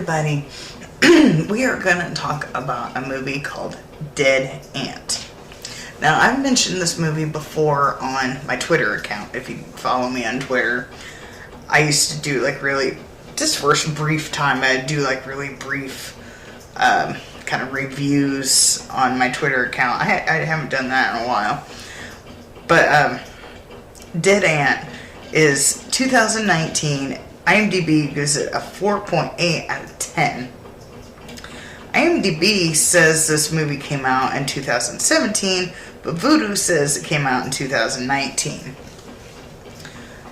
everybody. We are going to talk about a movie called Dead Ant. Now, I've mentioned this movie before on my Twitter account. If you follow me on Twitter, I used to do just for a brief time, I'd do really brief kind of reviews on my Twitter account. I haven't done that in a while. But Dead Ant is 2019. IMDb gives it a 4.8 out of 10. IMDb says this movie came out in 2017, but Vudu says it came out in 2019.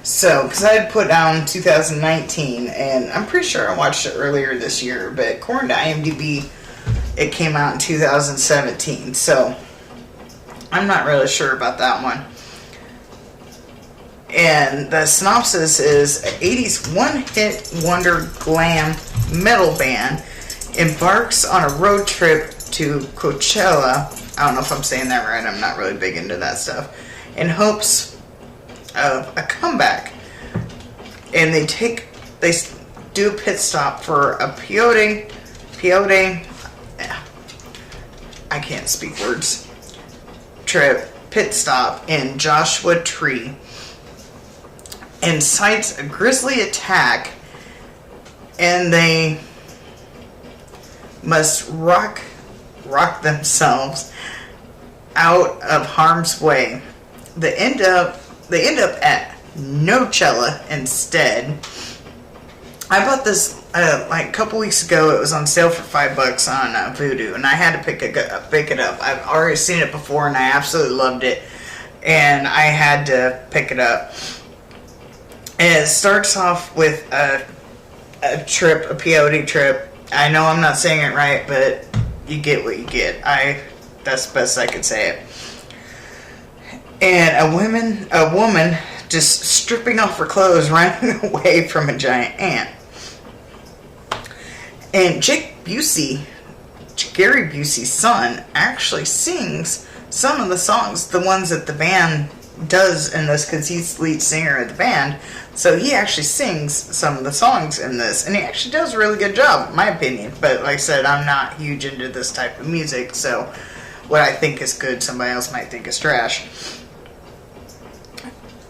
So, because I had put down 2019, and I'm pretty sure I watched it earlier this year, but according to IMDb, it came out in 2017. So, I'm not really sure about that one. And the synopsis is an 80s one-hit wonder glam metal band embarks on a road trip to Coachella. I don't know if I'm saying that right. I'm not really big into that stuff. In hopes of a comeback. And they do a pit stop for a peyote, I can't speak words, pit stop in Joshua Tree. Incites a grisly attack, and they must rock themselves out of harm's way. They end up at Nochella instead. I bought this a couple weeks ago. It was on sale for $5 on Vudu, and I had to pick it up. I've already seen it before, and I absolutely loved it, and I had to pick it up. And it starts off with a peyote trip. I know I'm not saying it right, but you get what you get. That's the best I could say it. And a woman just stripping off her clothes, running away from a giant ant. And Gary Busey's son, actually sings some of the songs, the ones that the band does in this, because he's the lead singer of the band. So he actually sings some of the songs in this, and he actually does a really good job, in my opinion. But like I said, I'm not huge into this type of music, so what I think is good, somebody else might think is trash.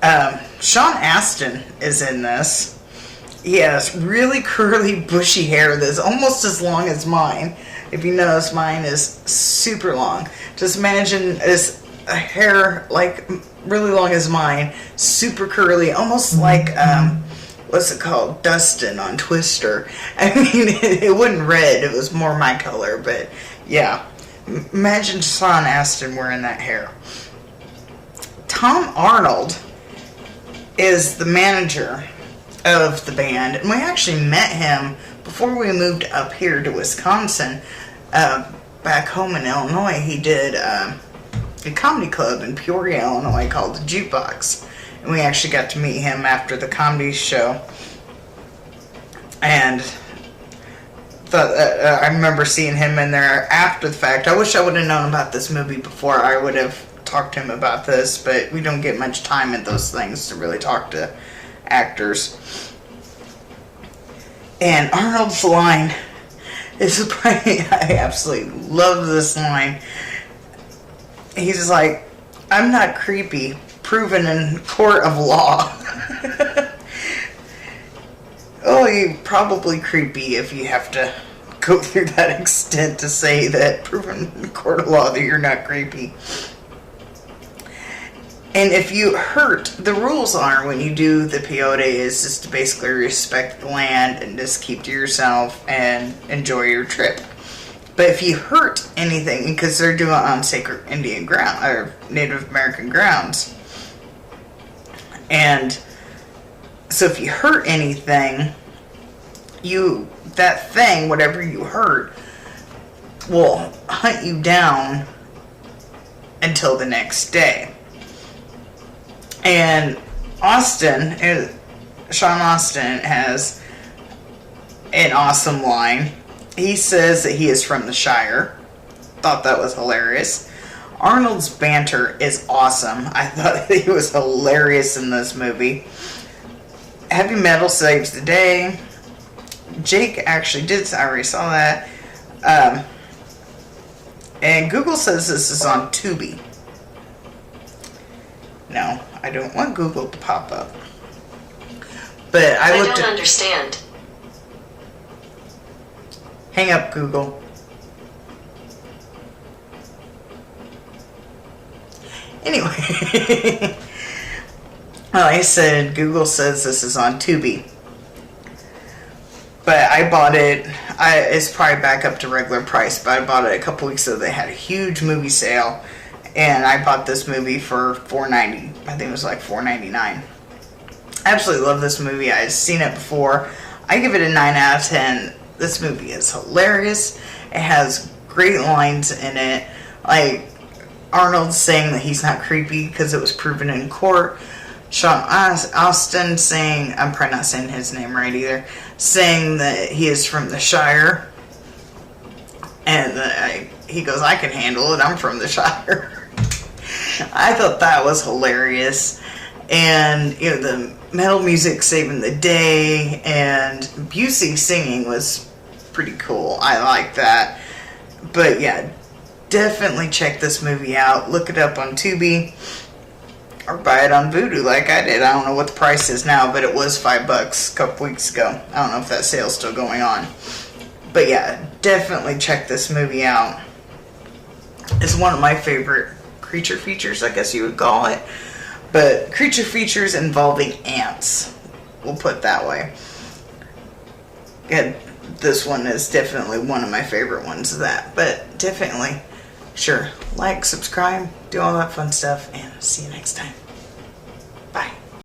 Sean Astin is in this. He has really curly, bushy hair that's almost as long as mine. If you notice, mine is super long. Just imagine this hair really long as mine, super curly, almost like what's it called, Dustin on Twister. I mean, it wasn't red, it was more my color, but yeah, imagine Sean Astin wearing that hair. Tom Arnold is the manager of the band, and we actually met him before we moved up here to Wisconsin. Back home in Illinois, he did a comedy club in Peoria, Illinois called the Jukebox, and we actually got to meet him after the comedy show. And I remember seeing him in there after the fact. I wish I would have known about this movie before I would have talked to him about this, but we don't get much time at those things to really talk to actors. And Arnold's line is probably, I absolutely love this line. He's just like, I'm not creepy, proven in court of law. Oh, you're probably creepy if you have to go through that extent to say that, proven in court of law, that you're not creepy. And if you hurt, the rules are when you do the peyote is just to basically respect the land and just keep to yourself and enjoy your trip. But if you hurt anything, because they're doing it on sacred Indian ground or Native American grounds, and so if you hurt anything, that thing, whatever you hurt, will hunt you down until the next day. And Sean Astin has an awesome line. He says that he is from the Shire. Thought that was hilarious. Arnold's banter is awesome. I thought he was hilarious in this movie. Heavy metal saves the day. Jake actually did. I already saw that. And Google says this is on Tubi. No, I don't want Google to pop up. But I looked don't understand. Hang up, Google. Anyway. Well, I said Google says this is on Tubi. But I bought it. It's probably back up to regular price, but I bought it a couple weeks ago. They had a huge movie sale, and I bought this movie for $4.90. I think it was like $4.99. I absolutely love this movie. I've seen it before. I give it a 9 out of 10. This movie is hilarious. It has great lines in it. Like Arnold saying that he's not creepy because it was proven in court. Sean Astin saying, I'm probably not saying his name right either, saying that he is from the Shire. And he goes, I can handle it. I'm from the Shire. I thought that was hilarious. And, you know, the metal music saving the day, and Busey singing was pretty cool. I like that. But yeah, definitely check this movie out. Look it up on Tubi. Or buy it on Vudu like I did. I don't know what the price is now, but it was $5 a couple weeks ago. I don't know if that sale's still going on. But yeah, definitely check this movie out. It's one of my favorite creature features, I guess you would call it. But creature features involving ants. We'll put it that way. Yeah, this one is definitely one of my favorite ones of that. But definitely, sure, like, subscribe, do all that fun stuff, and see you next time.